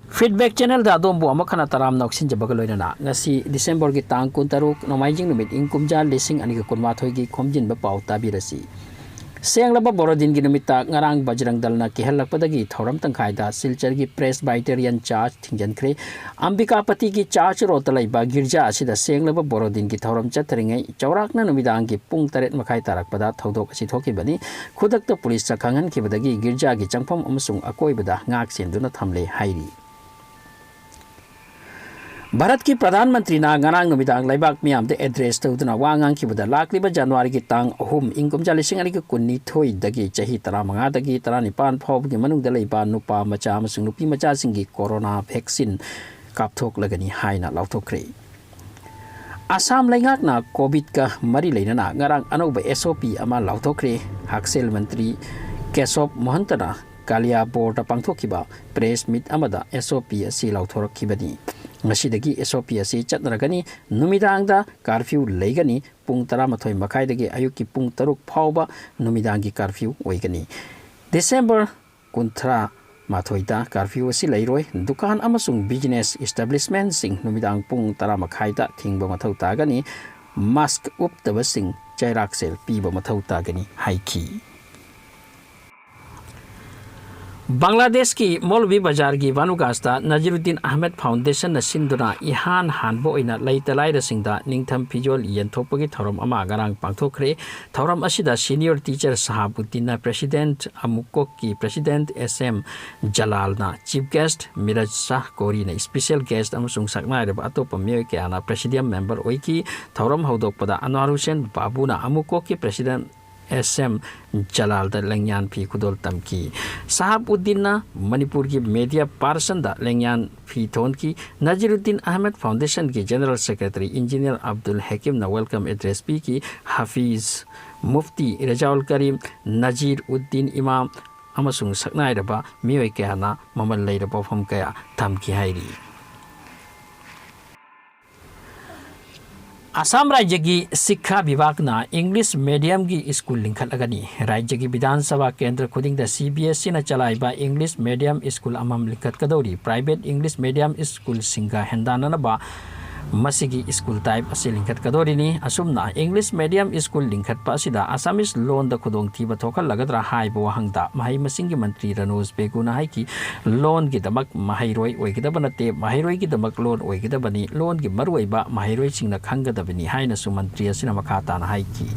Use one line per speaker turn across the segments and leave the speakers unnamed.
Feedback channel da dombo amakana taram nauksin jabagaloina ngasi December gi tang kuntaruk nongmaijing numit ingkumja lising ani kunmathoi gi khomjinba pau tabirasi senglaba borodin gi numita ngarang bajrang dalna kihalakpadagi thoram tangkhaida silchar gi presbyterian church thingjankhre ambikapati gi church rotalai ba girja asida senglaba borodin gi thoram chatringai chawrakna numidang gi pung 8 makhai tarakpada thodok asi thokibani khudakta police chakhangan kibadagi girja gi changpham amasung akoibada ngak senduna thamle hairi Bharat की प्रधानमंत्री ना ngarang numitang laibak miam de address tawduna wangang kibada lakliba January ki tang ahum ingkumja lising ani ki kunni thoi dagi chahi 15 dagi 19 phawb gi manung da leiba nupa macha amasung nupi macha singi corona vaccine kapthok lagani haina lauthokre Assam laingak na covid ka mari leinana ngarang anoba SOP ama lauthokre haksel mantri Kesop Mohantana Kalia board pangthokiba press meet amada SOP asi lauthorkibani Masidagi SOP asi chatnaragani numidangda curfew leigani pung 13 makaidagi ayuki pung 3 phawba numidangi curfew oigani December kunthra mathoida curfew asi leiroi dukan amasung business establishment sing numidang pung 10 makaida thingba mathau tagani mask uptaba sing chairak sel piba mathau tagani haiki Bangladesh की मौलवी बाजार की वानुगास्ता Naziruddin Ahmad foundation न सिंधुना इहान हानबो इना लैतलाइर सिंगदा निंगथम फिजोल यंथोपगी थौरम अमा गरांग पांगथोखरे थौरम असिदा senior teacher Shahabuddin president अमुकोक की president SM जलाल ना chief guest Miraj Shah कोरी ने स्पेशल गेस्ट अमसुंग सकनाइरब अतोप मियोय केना प्रेसिडियम मेंबर ओइकी थौरम हौदोकपदा अनवार हुसैन बाबूना अमुकोक की प्रेसिडेंट SM जलाल द लेंगयान फी खुदोल तमकी साहबुद्दीन ना मणिपुर की मीडिया पार्सन द लेंगयान फी थोन की नजीरुद्दीन अहमद फाउंडेशन की जनरल सेक्रेटरी इंजीनियर अब्दुल हकीम ना वेलकम एड्रेस पी की हाफिज मुफ्ती रजाउल करीम नजीर उद्दीन इमाम अमसुंग सकनाइरबा मियोय केना ममल लेरबा फम कया थमकी हाइरी असम राज्य की शिक्षा विभाग ना इंग्लिश मीडियम की स्कूल लिंखलगनी राज्य की विधानसभा केंद्र खुदिंग CBSE न चलाइबा इंग्लिश मीडियम स्कूल अमम लिंखतकदौरी प्राइवेट इंग्लिश मीडियम स्कूल सिंगा हेंदाननबा मसिगी स्कूल टाइप असे लिंखतकदौरीनी असुमना इंग्लिश मीडियम स्कूल लिंखतपा असिदा असमिस लोन द खुदोंग थीबा थोखलगदरा हाइबो वहंगदा महै मसिंगी मंत्री रनोज बेगुना हाइकी लोन की दमक महैरोय ओइगदब नते महैरोय की दमक लोन ओइगदबनी लोन की मरुइबा महैरोय सिंगना खंगदबनी हाइनसु मंत्री असिना मखाताना हाइकी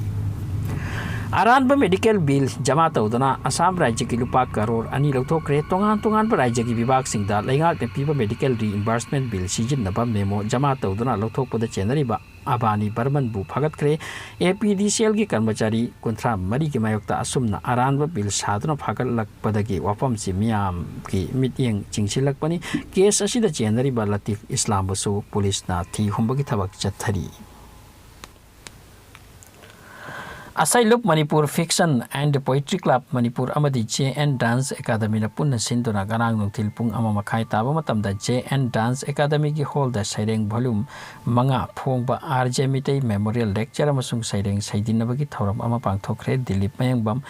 अरानब मेडिकल बिल जमा तौदना असम राज्य की लुपा करोड़ अनि लौथोखरे तोंगान राज्य की विभाग सिंगदा लेंगाक पीबा मेडिकल रिइंबर्समेंट बिल सिजिनबा मेमो जमा तौदना लौथोकपद चेनरिबा अबानी बर्मन बु फगतखरे APDCL की कर्मचारी कुंथ्रा मरी की मायोक्ता असुमना अरानब बिल सादना फागलकपदगी वाफम सिमियाम की मिटिंग चिंगसिलकपनी केस असिदा चेनरिबा लतीफ इस्लाम बसु पुलिस ना थी हुंबगी थबक चथरी Asailuk Manipur Fiction and Poetry Club Manipur Amadi JN Dance Academy na punna sinduna ganang nung tilpung ama makai taba matamda JN Dance Academy ki hall da saireng volume mga phongba RJ Mitay Memorial Lecture amasung saireng saidin nabagi thoram ama pangthokre Dilip Mayangbam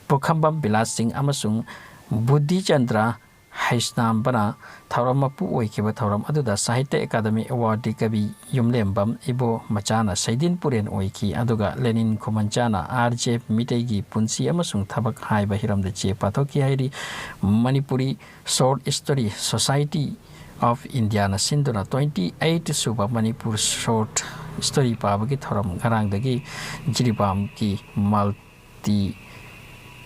Pokhambam Bilas Singh amasung Buddhi Chandra Haisnam bana thoram mapu oikiba thoram aduda Sahitya Academy Award kabi yumlembam ibo machana saidin puren oiki aduga Lenin Khomanchana RJ Mitegi punsi amasung thabak haiba hiram de che pathoki hairi Manipuri Short Story Society of India na sinduna 28 suba Manipur Short Story pabagi thoram garang dagi jiribam ki multi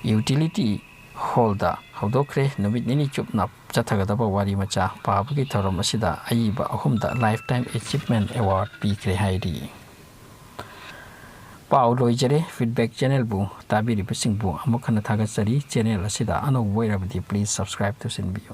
utility holda haudokhre numit nini chupna chathagadaba wari macha pabagi thoram asida aiba ahumda lifetime achievement award pikre hairi pau loijare feedback channel bu tabiri bising bu amukhana thagasari channel asida ano voirabdi please subscribe to sinbio